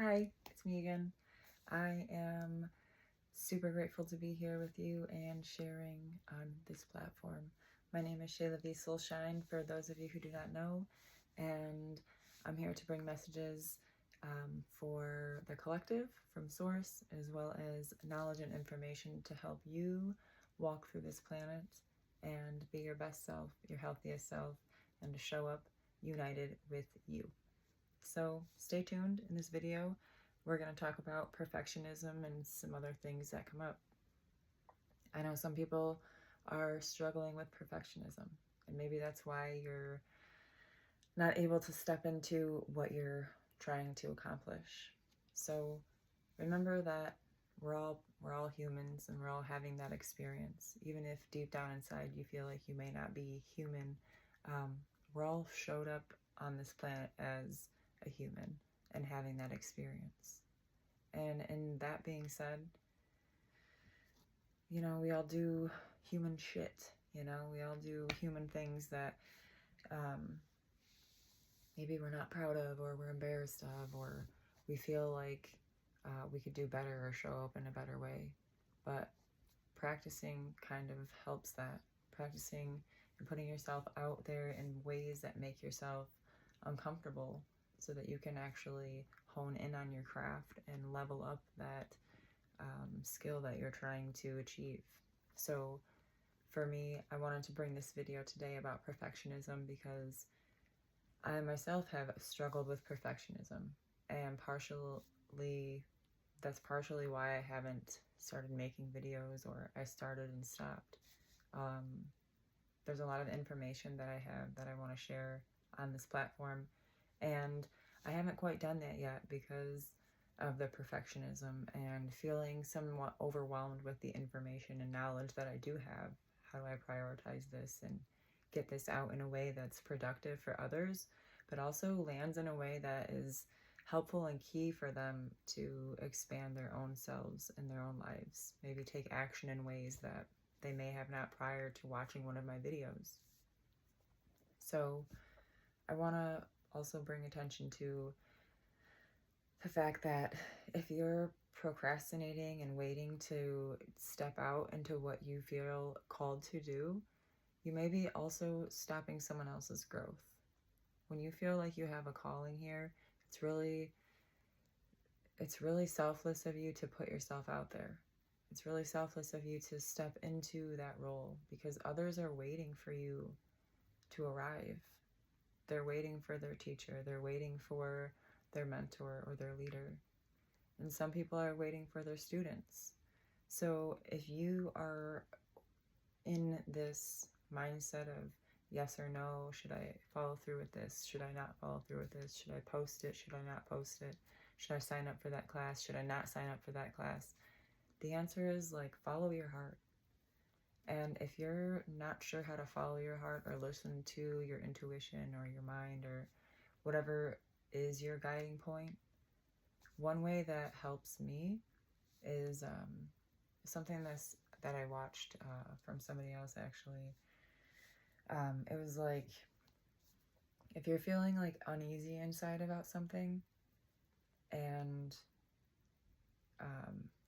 Hi, it's me again. I am super grateful to be here with you and sharing on this platform. My name is Shaila V. Solshine, for those of you who do not know, and I'm here to bring messages for the collective from Source, as well as knowledge and information to help you walk through this planet and be your best self, your healthiest self, and to show up united with you. So stay tuned. In this video, we're going to talk about perfectionism and some other things that come up. I know some people are struggling with perfectionism, and maybe that's why you're not able to step into what you're trying to accomplish. So remember that we're all humans, and we're all having that experience. Even if deep down inside you feel like you may not be human, we're all showed up on this planet as a human and having that experience. And in that being said, you know, we all do human shit. You know, we all do human things that maybe we're not proud of, or we're embarrassed of, or we feel like we could do better or show up in a better way. But practicing kind of helps that. Practicing and putting yourself out there in ways that make yourself uncomfortable, so that you can actually hone in on your craft and level up that skill that you're trying to achieve. So for me, I wanted to bring this video today about perfectionism because I myself have struggled with perfectionism, and that's partially why I haven't started making videos, or I started and stopped. There's a lot of information that I have that I want to share on this platform, and I haven't quite done that yet because of the perfectionism and feeling somewhat overwhelmed with the information and knowledge that I do have. How do I prioritize this and get this out in a way that's productive for others, but also lands in a way that is helpful and key for them to expand their own selves and their own lives, maybe take action in ways that they may have not prior to watching one of my videos. So I want to also bring attention to the fact that if you're procrastinating and waiting to step out into what you feel called to do, you may be also stopping someone else's growth. When you feel like you have a calling here, it's really selfless of you to put yourself out there. It's really selfless of you to step into that role, because others are waiting for you to arrive. They're waiting for their teacher. They're waiting for their mentor or their leader. And some people are waiting for their students. So if you are in this mindset of yes or no, should I follow through with this? Should I not follow through with this? Should I post it? Should I not post it? Should I sign up for that class? Should I not sign up for that class? The answer is follow your heart. And if you're not sure how to follow your heart or listen to your intuition or your mind or whatever is your guiding point, one way that helps me is something that I watched from somebody else, actually. It was like, if you're feeling uneasy inside about something, and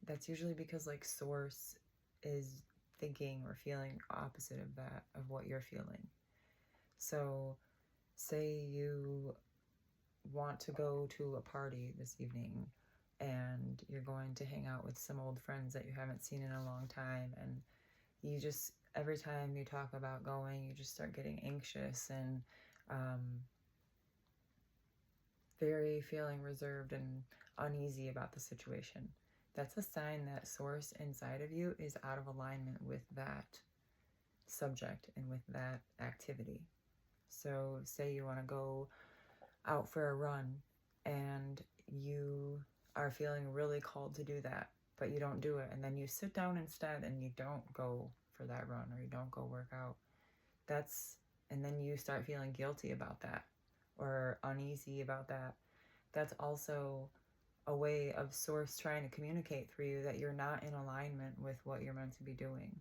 that's usually because Source is thinking or feeling opposite of that, of what you're feeling. So say you want to go to a party this evening, and you're going to hang out with some old friends that you haven't seen in a long time, and you just, every time you talk about going, you just start getting anxious and very feeling reserved and uneasy about the situation. That's a sign that Source inside of you is out of alignment with that subject and with that activity. So say you want to go out for a run, and you are feeling really called to do that, but you don't do it, and then you sit down instead and you don't go for that run, or you don't go work out. And then you start feeling guilty about that or uneasy about that. That's also a way of Source trying to communicate through you that you're not in alignment with what you're meant to be doing.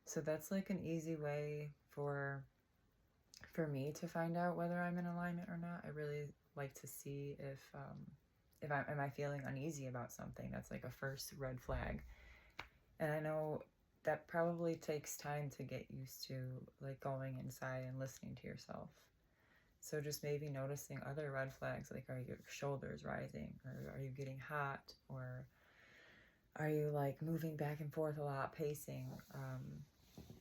So that's an easy way for me to find out whether I'm in alignment or not. I really like to see if am I feeling uneasy about something? That's like a first red flag. And I know that probably takes time to get used to, like going inside and listening to yourself. So just maybe noticing other red flags, like are your shoulders rising, or are you getting hot, or are you like moving back and forth a lot, pacing?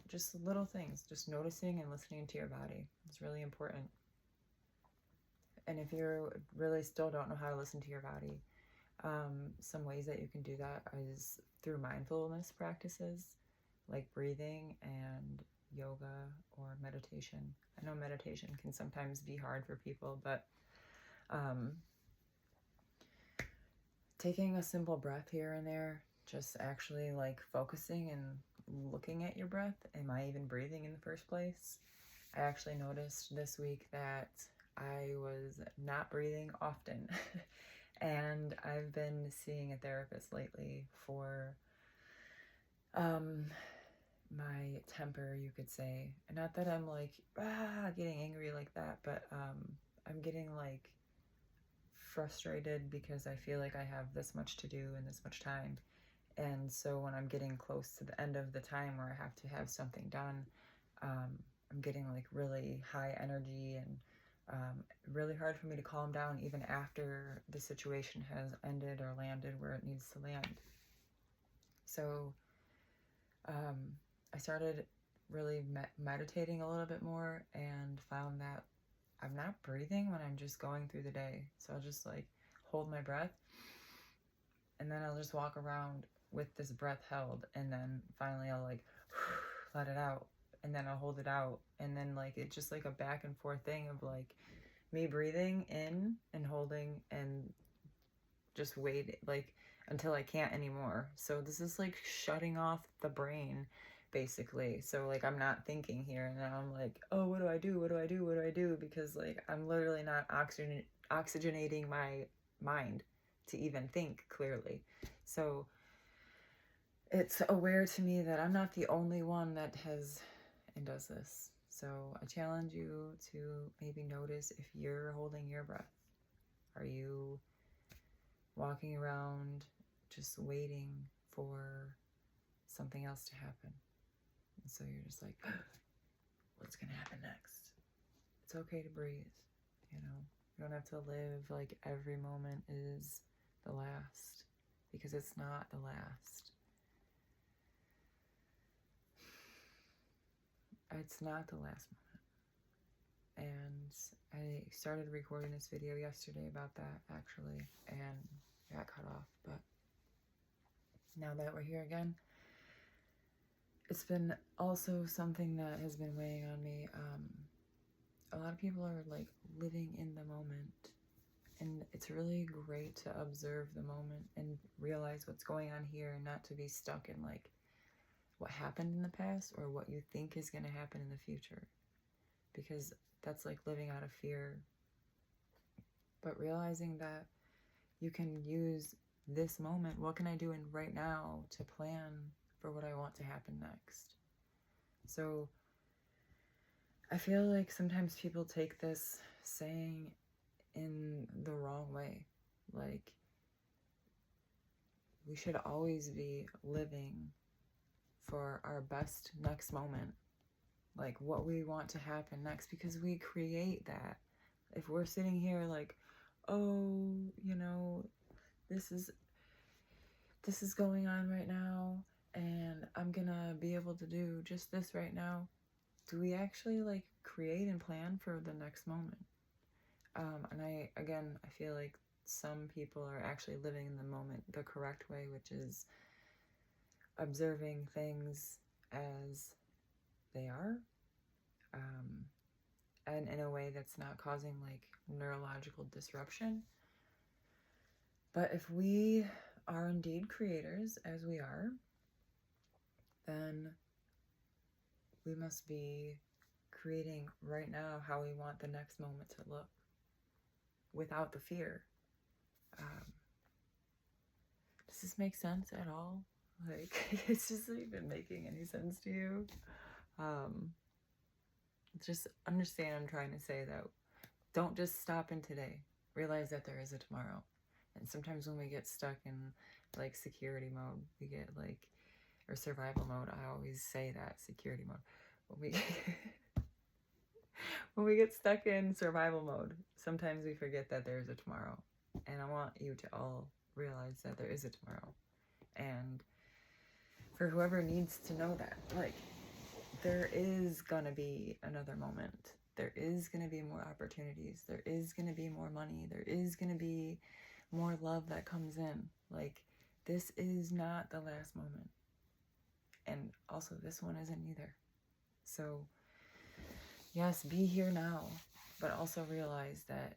Just little things, just noticing and listening to your body. It's really important. And if you really still don't know how to listen to your body, some ways that you can do that is through mindfulness practices, like breathing and yoga or meditation. I know meditation can sometimes be hard for people, but taking a simple breath here and there, just actually like focusing and looking at your breath. Am I even breathing in the first place? I actually noticed this week that I was not breathing often. And I've been seeing a therapist lately for my temper, you could say. Not that I'm like getting angry like that, but I'm getting like frustrated because I feel like I have this much to do and this much time. And so when I'm getting close to the end of the time where I have to have something done, I'm getting like really high energy and really hard for me to calm down even after the situation has ended or landed where it needs to land. So I started really meditating a little bit more and found that I'm not breathing when I'm just going through the day. So I'll just like hold my breath, and then I'll just walk around with this breath held, and then finally I'll like let it out, and then I'll hold it out, and then like it's just like a back and forth thing of like me breathing in and holding and just wait like until I can't anymore. So this is like shutting off the brain basically. So like I'm not thinking here, and now I'm like, oh, what do I do? What do I do? What do I do? Because like I'm literally not oxygenating my mind to even think clearly. So it's aware to me that I'm not the only one that has and does this. So I challenge you to maybe notice if you're holding your breath. Are you walking around just waiting for something else to happen? And so you're just like, what's gonna happen next? It's okay to breathe, you know? You don't have to live like every moment is the last, because it's not the last. It's not the last moment. And I started recording this video yesterday about that, actually, and got cut off. But now that we're here again, it's been also something that has been weighing on me. A lot of people are like living in the moment, and it's really great to observe the moment and realize what's going on here, and not to be stuck in like what happened in the past or what you think is going to happen in the future, because that's like living out of fear. But realizing that you can use this moment, what can I do in right now to plan for what I want to happen next? So I feel like sometimes people take this saying in the wrong way. Like, we should always be living for our best next moment, like what we want to happen next, because we create that. If we're sitting here like, oh, you know, this is going on right now, and I'm gonna be able to do just this right now, do we actually like create and plan for the next moment? And I feel like some people are actually living in the moment the correct way, which is observing things as they are, and in a way that's not causing like neurological disruption. But if we are indeed creators, as we are, then we must be creating right now how we want the next moment to look, without the fear. Does this make sense at all? Like, it's just not even making any sense to you. Just understand I'm trying to say that don't just stop in today. Realize that there is a tomorrow. And sometimes when we get stuck in like security mode, we get like, or survival mode, I always say that, security mode. When we when we get stuck in survival mode, sometimes we forget that there's a tomorrow. And I want you to all realize that there is a tomorrow. And for whoever needs to know that, like, there is gonna be another moment. There is gonna be more opportunities. There is gonna be more money. There is gonna be more love that comes in. Like, this is not the last moment. And also, this one isn't either. So, yes, be here now, but also realize that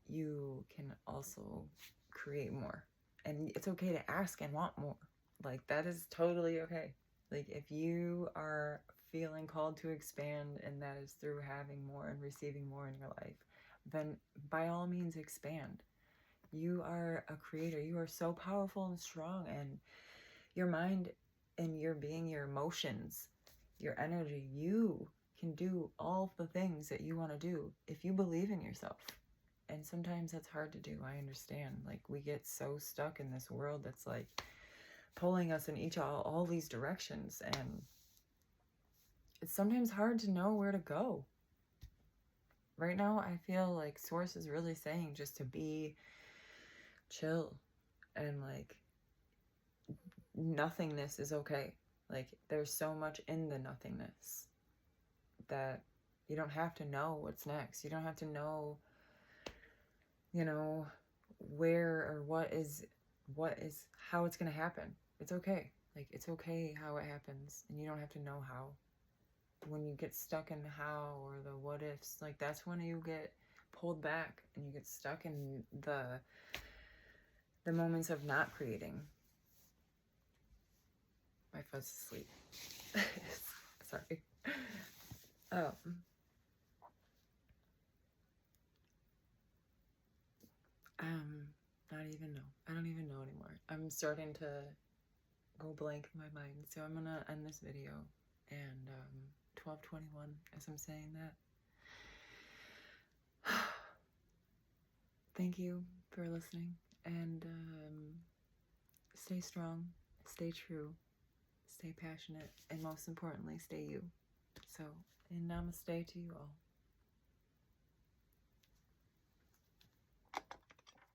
you can also create more. And it's okay to ask and want more. Like, that is totally okay. Like, if you are feeling called to expand, and that is through having more and receiving more in your life, then by all means expand. You are a creator. You are so powerful and strong, and your mind and your being, your emotions, your energy, you can do all the things that you want to do if you believe in yourself. And sometimes that's hard to do. I understand. Like, we get so stuck in this world that's like pulling us in all these directions, and it's sometimes hard to know where to go. Right now, I feel like Source is really saying just to be chill, and like nothingness is okay. Like, there's so much in the nothingness that you don't have to know what's next. You don't have to know, where or what is how it's going to happen. It's okay. Like, it's okay how it happens, and you don't have to know how. When you get stuck in the how or the what ifs, like, that's when you get pulled back and you get stuck in the moments of not creating. My fuzz is asleep. Sorry. Not even know. I don't even know anymore. I'm starting to go blank in my mind. So I'm gonna end this video, and 12:21 as I'm saying that. Thank you for listening, and stay strong, stay true, stay passionate, and most importantly, stay you. So, and namaste to you all.